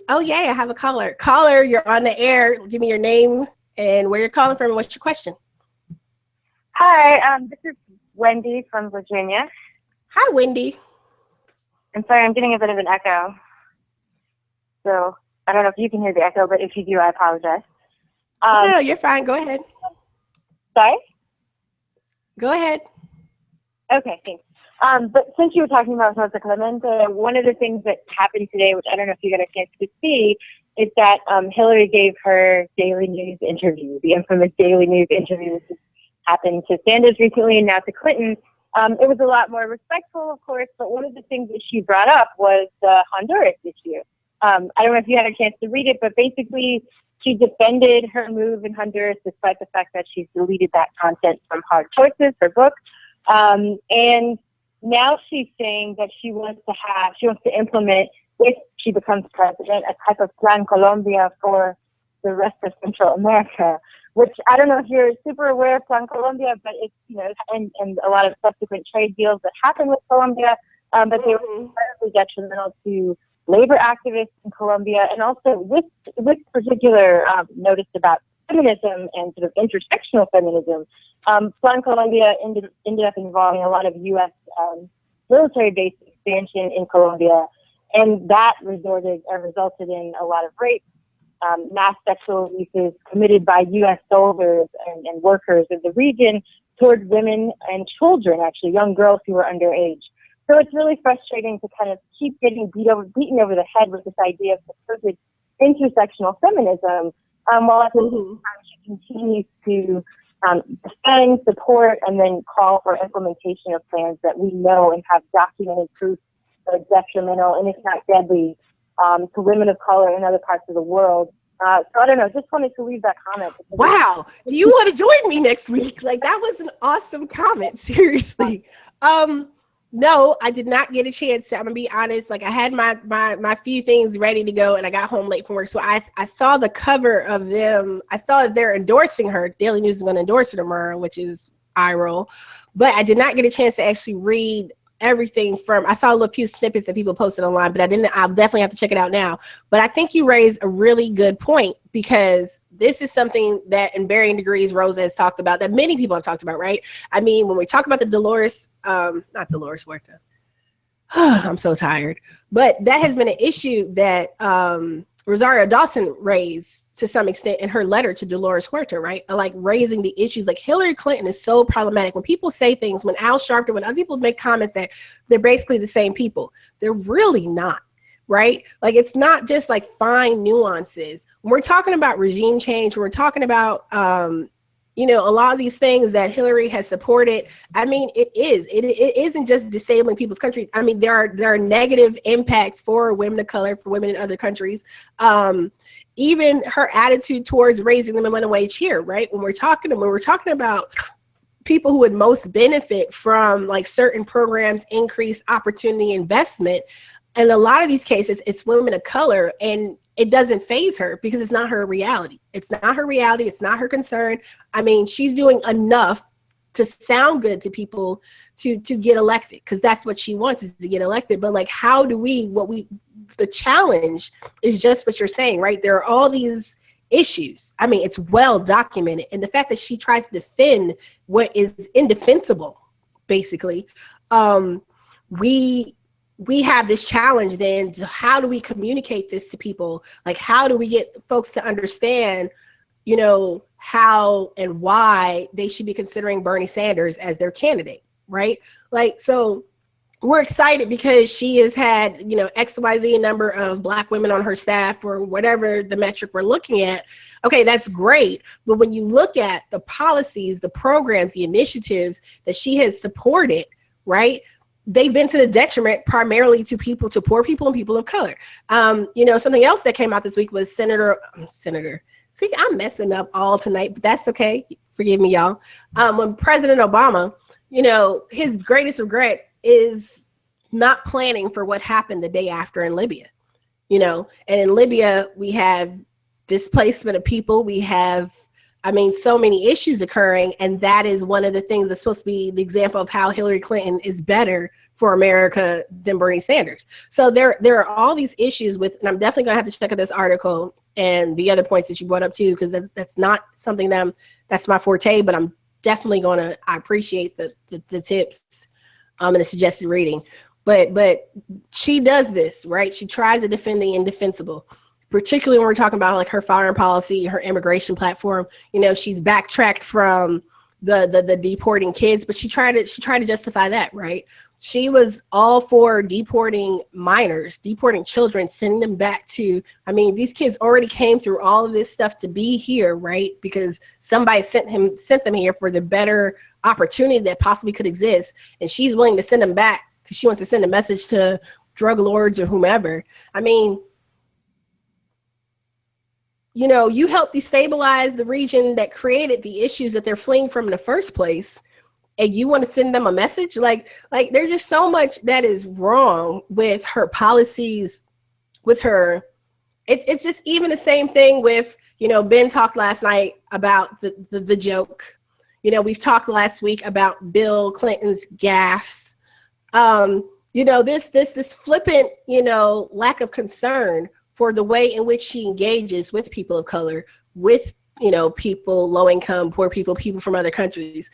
Oh, yeah, I have a caller. Caller, you're on the air. Give me your name and where you're calling from and what's your question. Hi, this is Wendy from Virginia. Hi, Wendy. I'm sorry, I'm getting a bit of an echo. So I don't know if you can hear the echo, but if you do, I apologize. No, you're fine. Go ahead. Sorry? Go ahead. Okay, thanks. But since you were talking about Rosa Clemente, one of the things that happened today, which I don't know if you got a chance to see, is that Hillary gave her Daily News interview, the infamous Daily News interview, which happened to Sanders recently and now to Clinton. It was a lot more respectful, of course, but one of the things that she brought up was the Honduras issue. I don't know if you had a chance to read it, but basically she defended her move in Honduras despite the fact that she's deleted that content from Hard Choices, her book. And now she's saying that she wants to implement, if she becomes president, a type of Plan Colombia for the rest of Central America, which I don't know if you're super aware of Plan Colombia, but it's, and a lot of subsequent trade deals that happened with Colombia, but they were incredibly detrimental to labor activists in Colombia, and also with particular notice about feminism and sort of intersectional feminism. Plan Colombia ended up involving a lot of U.S. Military-based expansion in Colombia, and that resulted in a lot of rape, mass sexual abuses committed by U.S. soldiers and workers in the region towards women and children, actually, young girls who were underage. So it's really frustrating to kind of keep getting beaten over the head with this idea of supposed intersectional feminism, while at the same time she continues to defend, support, and then call for implementation of plans that we know and have documented proof are detrimental and if not deadly to women of color in other parts of the world. So I don't know, just wanted to leave that comment. Wow. Do you want to join me next week? Like, that was an awesome comment. Seriously. No, I did not get a chance to, I'm gonna be honest. Like, I had my few things ready to go and I got home late from work. So I saw the cover of them. I saw that they're endorsing her. Daily News is going to endorse her tomorrow, which is eye roll. But I did not get a chance to actually read everything from, I saw a few snippets that people posted online, but I'll definitely have to check it out now. But I think you raised a really good point, because this is something that in varying degrees Rosa has talked about, that many people have talked about, right? I mean, when we talk about the not Dolores Huerta, I'm so tired, but that has been an issue that Rosario Dawson raised to some extent in her letter to Dolores Huerta, right? Like, raising the issues. Like, Hillary Clinton is so problematic. When people say things, when Al Sharpton, when other people make comments that they're basically the same people, they're really not, right? Like, it's not just like fine nuances. When we're talking about regime change, when we're talking about, a lot of these things that Hillary has supported, I mean, it isn't just disabling people's countries. I mean, there are negative impacts for women of color, for women in other countries. Even her attitude towards raising the minimum wage here, right? When we're talking about people who would most benefit from like certain programs, increased opportunity, investment, in a lot of these cases, it's women of color, and it doesn't faze her because it's not her reality. It's not her reality. It's not her concern. I mean, she's doing enough to sound good to people to get elected, because that's what she wants, is to get elected. But like, how do the challenge is just what you're saying, right? There are all these issues. I mean, it's well documented. And the fact that she tries to defend what is indefensible, basically, we have this challenge then to how do we communicate this to people? Like, how do we get folks to understand, how and why they should be considering Bernie Sanders as their candidate, right? Like, so we're excited because she has had, XYZ number of Black women on her staff, or whatever the metric we're looking at. Okay, that's great. But when you look at the policies, the programs, the initiatives that she has supported, right, they've been to the detriment primarily to poor people and people of color. Something else that came out this week was Senator. See, I'm messing up all tonight, but that's okay. Forgive me, y'all. When President Obama, his greatest regret is not planning for what happened the day after in Libya, and in Libya, we have displacement of people. We have, so many issues occurring. And that is one of the things that's supposed to be the example of how Hillary Clinton is better for America than Bernie Sanders. So there are all these issues with, and I'm definitely gonna have to check out this article and the other points that you brought up too, because that's not something that's my forte, but I'm definitely I appreciate the tips and the suggested reading. But she does this, right? She tries to defend the indefensible, particularly when we're talking about like her foreign policy, her immigration platform. You know, she's backtracked from the deporting kids, but she tried to justify that, right? She was all for deporting minors, deporting children, sending them back to, I mean, these kids already came through all of this stuff to be here, right? Because somebody sent them here for the better opportunity that possibly could exist. And she's willing to send them back because she wants to send a message to drug lords or whomever. I mean, you know, you help destabilize the region that created the issues that they're fleeing from in the first place, and you want to send them a message? Like there's just so much that is wrong with her policies, with her. It's just even the same thing with, you know, Ben talked last night about the joke. You know, we've talked last week about Bill Clinton's gaffes. You know, this flippant, you know, lack of concern for the way in which she engages with people of color, with, you know, people, low income, poor people from other countries.